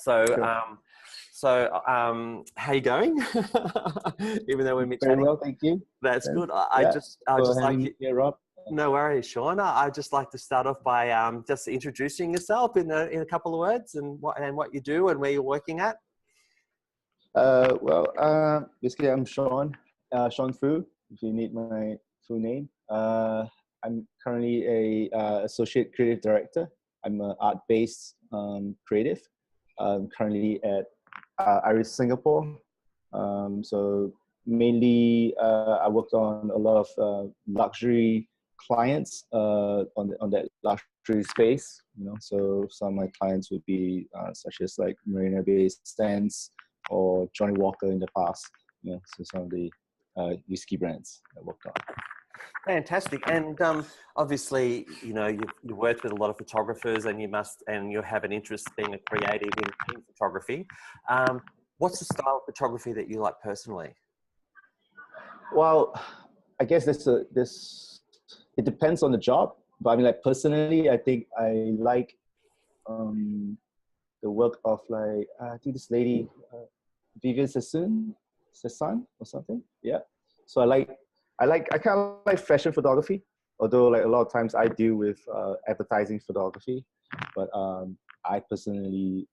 So, Sure. how you going? Even though we're Very chatting, well, thank you. that's Then, good. I yeah, just for like having you. me here, Rob. No worries, Sean. I'd just like to start off by just introducing yourself in a couple of words and what you do and where you're working at. Basically, I'm Shawn Foo, if you need my full name. I'm currently a associate creative director. I'm an art-based creative. I'm currently at Iris Singapore. So mainly, I worked on a lot of luxury clients on that luxury space. So some of my clients would be such as like Marina Bay Sands or Johnny Walker in the past. So some of the whiskey brands I worked on. Fantastic. And obviously, you worked with a lot of photographers, and you have an interest being a creative in photography. What's the style of photography that you like personally? Well, I guess it depends on the job. But I mean, like personally, I think I like the work of I think this lady, Vivian Sassoon or something. Yeah. So I kind of like fashion photography, although like a lot of times I deal with advertising photography, but I personally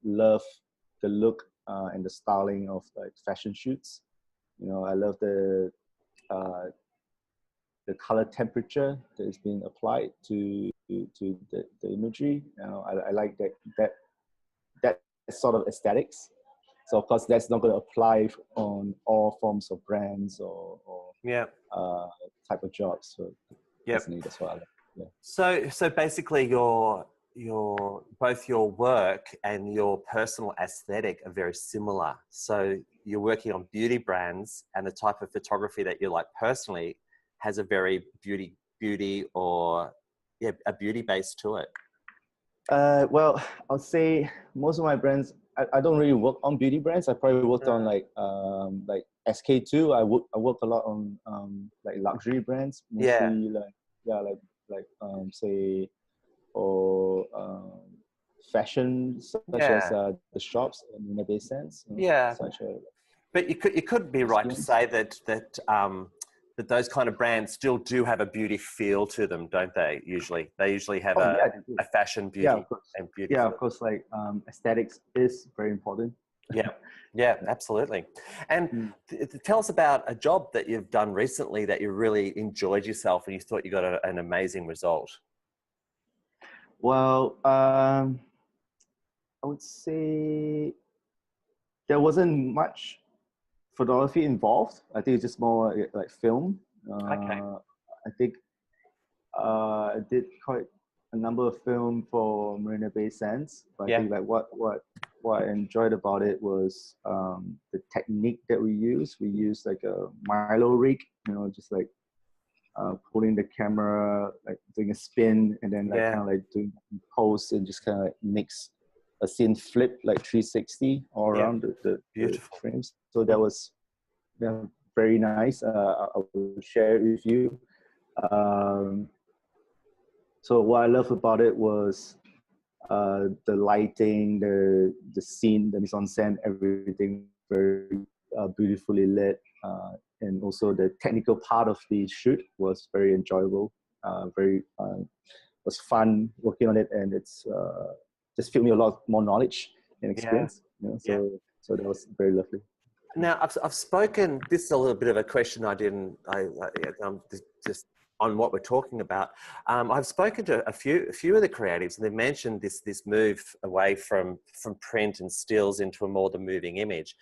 love the look and the styling of like fashion shoots. I love the color temperature that is being applied to the imagery. I like that sort of aesthetics. So of course that's not going to apply on all forms of brands or type of jobs. So personally, that's what I like. Yeah. So basically, your both your work and your personal aesthetic are very similar. So you're working on beauty brands, and the type of photography that you like personally has a very beauty or a beauty base to it. Well, I'll say most of my brands, I don't really work on beauty brands. I probably worked on like SK2. I work a lot on like luxury brands, mostly say or fashion such as the shops in Marina Bay Sands. But you could be right to say that those kind of brands still do have a beauty feel to them, don't they? They usually have a fashion beauty and beauty. Yeah, of course. Like aesthetics is very important. Yeah, absolutely. And tell us about a job that you've done recently that you really enjoyed yourself and you thought you got an amazing result. Well, I would say there wasn't much photography involved. I think it's just more like film. Okay. I think I did quite a number of film for Marina Bay Sands. But I think like what I enjoyed about it was the technique that we use. We use like a Milo rig, just like pulling the camera, like doing a spin, and then kind of like doing pose and just kind of like makes a scene flip like 360 all around the frames. So that was very nice. I will share it with you. So what I love about it was the lighting, the scene, the mise en scène, everything very beautifully lit. And also the technical part of the shoot was very enjoyable. Was fun working on it, and it's just filled me a lot more knowledge and experience. So that was very lovely. Now I've spoken. This is a little bit of a question just on what we're talking about. I've spoken to a few of the creatives, and they've mentioned this move away from print and stills into a more the moving image.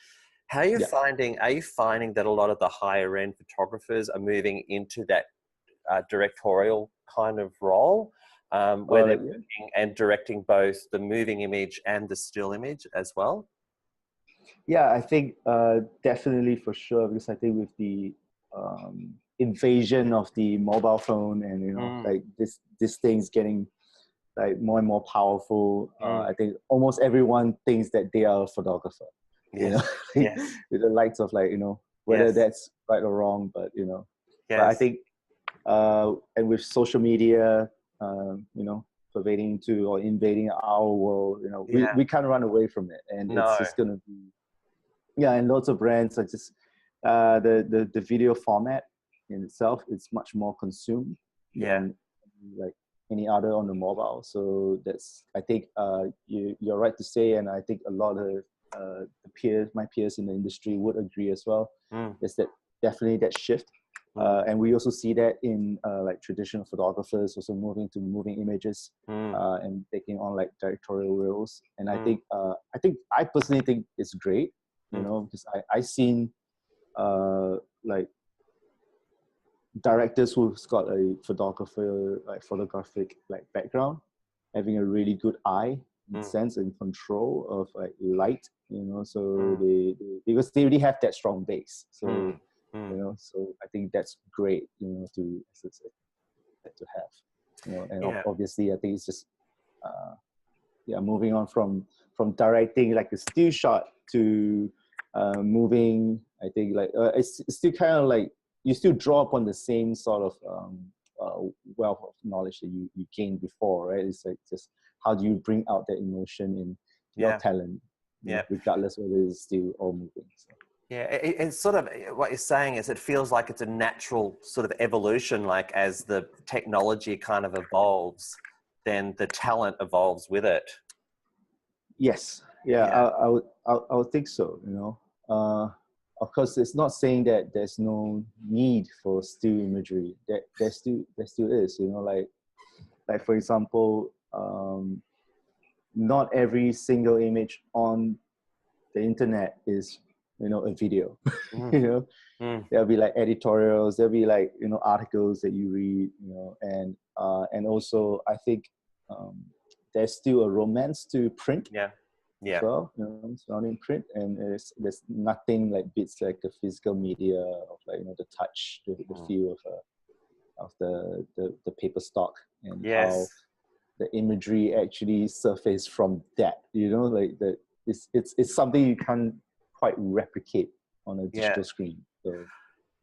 How are you finding? Are you finding that a lot of the higher end photographers are moving into that directorial kind of role, where they're working and directing both the moving image and the still image as well? Yeah, I think definitely for sure, because I think with the invasion of the mobile phone and like this thing's getting like more and more powerful. I think almost everyone thinks that they are a photographer. With the likes of like whether that's right or wrong, but but I think and with social media, pervading into or invading our world. You know, Yeah. we can't run away from it, and No. it's just gonna be, yeah. And lots of brands are just the video format in itself, it's much more consumed than like any other on the mobile. So that's, I think you're right to say, and I think a lot of my peers in the industry would agree as well. Is that definitely that shift. And we also see that in like traditional photographers also moving to moving images and taking on like directorial roles. And I think I personally think it's great, you know, because I've seen like directors who's got a photographic like background, having a really good eye and sense and control of like light, you know, so they because they already have that strong base. So you know, so I think that's great, you know, to have, you know, and obviously I think it's just moving on from directing like a still shot to moving, I think like it's still kind of like you still draw upon the same sort of wealth of knowledge that you gained before, right? It's like just how do you bring out that emotion in your talent, you know, regardless whether it's still all moving. So. Yeah, it's sort of what you're saying is it feels like it's a natural sort of evolution, like as the technology kind of evolves, then the talent evolves with it. Yes, I would think so, you know. Of course, it's not saying that there's no need for still imagery. There still is, you know, like for example, not every single image on the internet is, you know, a video. You know, there'll be like editorials, there'll be like, you know, articles that you read, you know, and also I think there's still a romance to print. As well, you know, surrounding print, and there's nothing like beats like the physical media of like, you know, the touch, the feel of the paper stock, and how the imagery actually surface from that, you know, like that it's something you can't quite replicate on a digital screen. So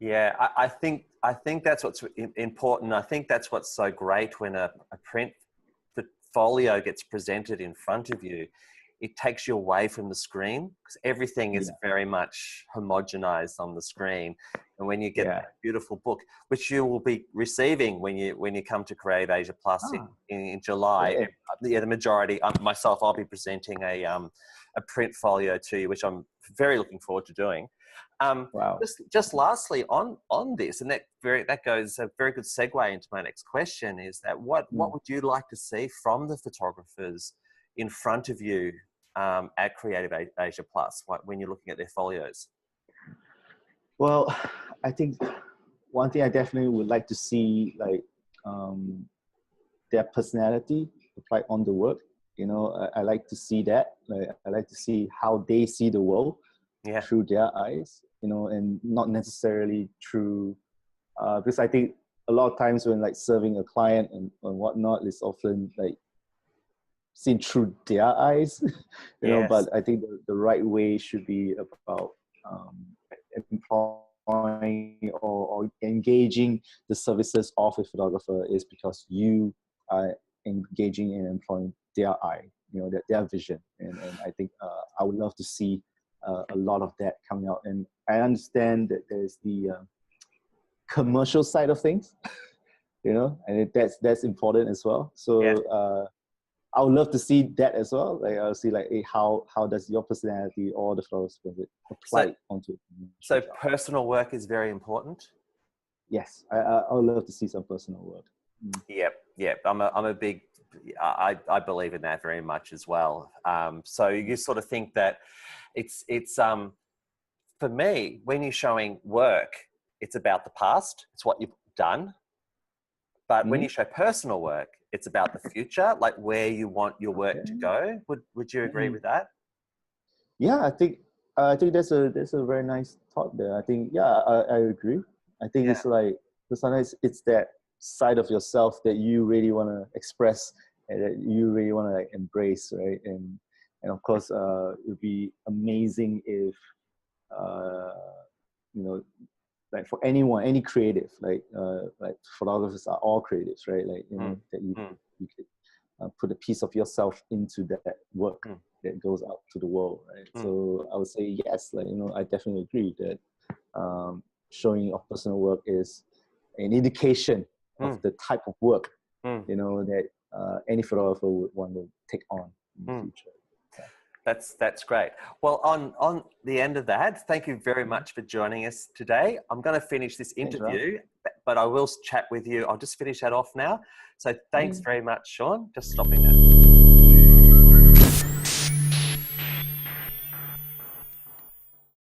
I think that's what's important. I think that's what's so great when a print portfolio gets presented in front of you. It takes you away from the screen because everything is very much homogenized on the screen. And when you get that beautiful book, which you will be receiving when you come to Creative Asia Plus in July, the majority, myself, I'll be presenting a print folio to you, which I'm very looking forward to doing. Just lastly on this, and that goes a very good segue into my next question, is that what would you like to see from the photographers in front of you at Creative Asia Plus when you're looking at their folios? Well, I think one thing I definitely would like to see, like their personality applied on the work. You know, I like to see that. Like, I like to see how they see the world through their eyes, you know, and not necessarily through, because I think a lot of times when like serving a client and whatnot, it's often like seen through their eyes, you know, but I think the right way should be about employing or engaging the services of a photographer is because you are engaging and employing their eye, you know, their vision. And I think I would love to see a lot of that coming out. And I understand that there's the commercial side of things, you know, and that's important as well. So I would love to see that as well. Like I'll see like, hey, how does your personality or the flowers apply onto it? So personal work is very important. Yes, I would love to see some personal work. Yep. I'm a big. I believe in that very much as well. So you sort of think that it's for me, when you're showing work, it's about the past. It's what you've done. But when you show personal work, it's about the future, like where you want your work to go. Would you agree with that? Yeah, I think that's a very nice thought there. I think I agree. I think it's like sometimes it's that side of yourself that you really want to express and that you really want to like embrace, right? And of course, it would be amazing if you know, like for anyone, any creative, like photographers are all creatives, right? Like, you know, that you could put a piece of yourself into that work that goes out to the world, right? So I would say yes, like, you know, I definitely agree that showing of personal work is an indication of the type of work, you know, that any photographer would want to take on in the future. That's great. Well, on the end of that, thank you very much for joining us today. I'm going to finish this interview, but I will chat with you. I'll just finish that off now. So thanks very much, Shawn. Just stopping that.